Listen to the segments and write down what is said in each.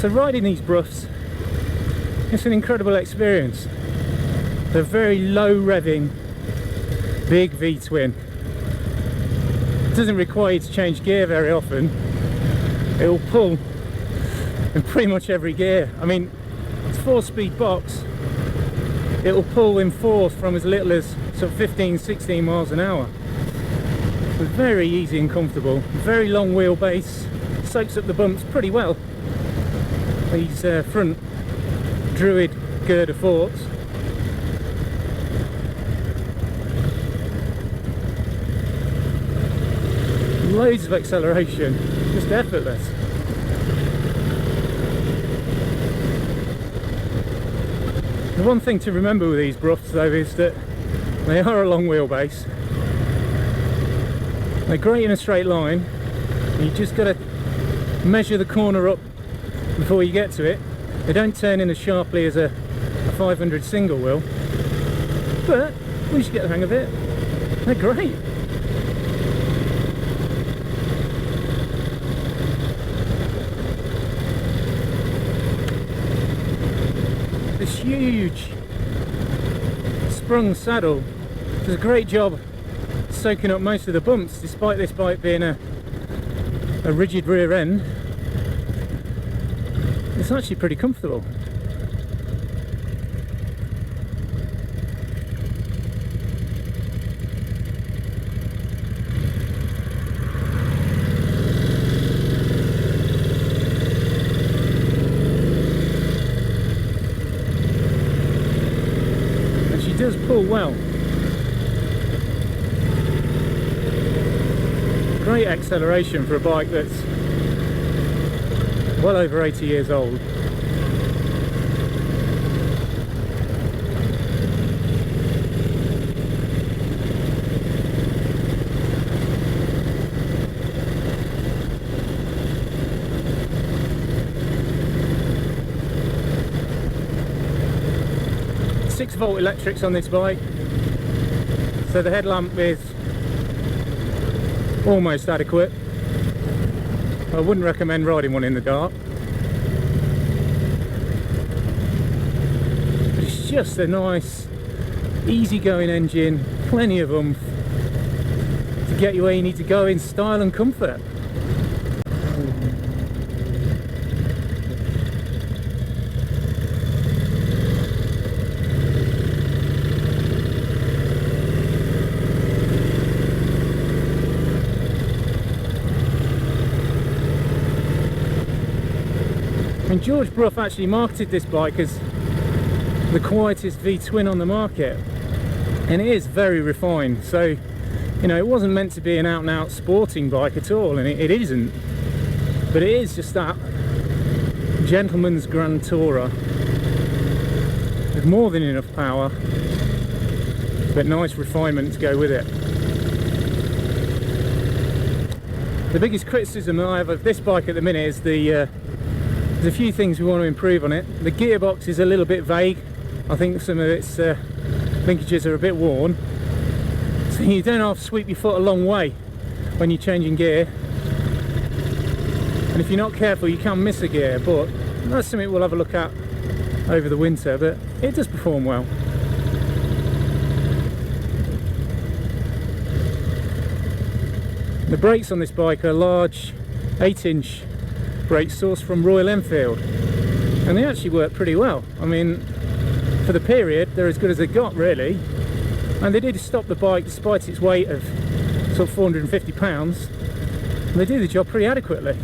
So riding these Broughs, it's an incredible experience. They're very low revving, big V-twin. It doesn't require you to change gear very often. It will pull in pretty much every gear. I mean, it's 4-speed box. It will pull in fourth from as little as sort of 15-16 miles an hour. So very easy and comfortable. Very long wheelbase. Soaks up the bumps pretty well. These front Druid girder forks. Loads of acceleration, just effortless. The one thing to remember with these Broughs though is that they are a long wheelbase. They're great in a straight line. You just got to measure the corner up before you get to it. They don't turn in as sharply as a 500 single will, but once you get the hang of it, they're great. This huge sprung saddle does a great job soaking up most of the bumps, despite this bike being a rigid rear end. It's actually pretty comfortable. And she does pull well. Great acceleration for a bike that's well over 80 years old. Volt electrics on this bike, so the headlamp is almost adequate. I wouldn't recommend riding one in the dark. It's just a nice, easy-going engine, plenty of oomph to get you where you need to go in style and comfort. And George Brough actually marketed this bike as the quietest V-twin on the market, and it is very refined. So, you know, it wasn't meant to be an out-and-out sporting bike at all, and it isn't, but it is just that gentleman's grand tourer with more than enough power, but nice refinement to go with it. The biggest criticism that I have of this bike at the minute is there's a few things we want to improve on it. The gearbox is a little bit vague. I think some of its linkages are a bit worn, so you don't have to sweep your foot a long way when you're changing gear, and if you're not careful you can miss a gear, but that's something we'll have a look at over the winter. But it does perform well. The brakes on this bike are large 8-inch brakes sourced from Royal Enfield, and they actually work pretty well. I mean, for the period they're as good as they got, really, and they did stop the bike despite its weight of sort of 450 pounds, and they do the job pretty adequately.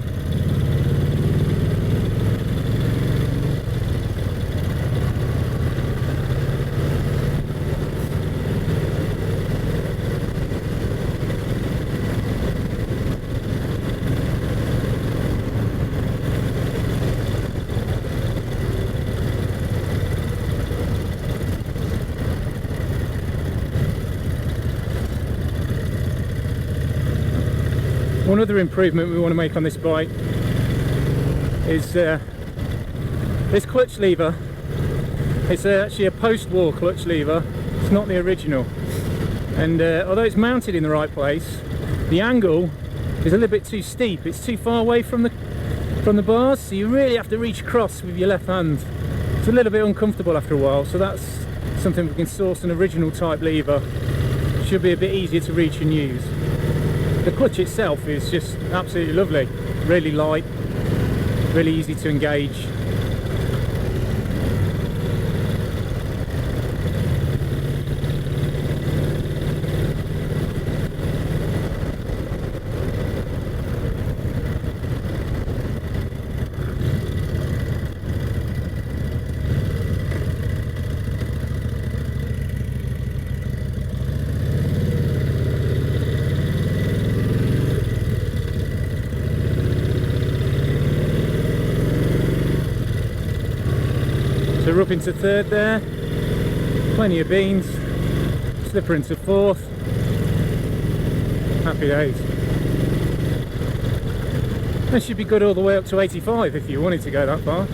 One other improvement we want to make on this bike is this clutch lever. It's actually a post-war clutch lever, it's not the original, and although it's mounted in the right place, the angle is a little bit too steep. It's too far away from the from the bars, so you really have to reach across with your left hand. It's a little bit uncomfortable after a while, so that's something we can source an original type lever. Should be a bit easier to reach and use. The clutch itself is just absolutely lovely, really light, really easy to engage. So we're up into third there, plenty of beans, slipper into fourth, happy days. That should be good all the way up to 85 if you wanted to go that far.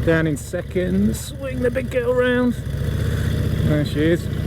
Down in second, swing the big girl round. There she is.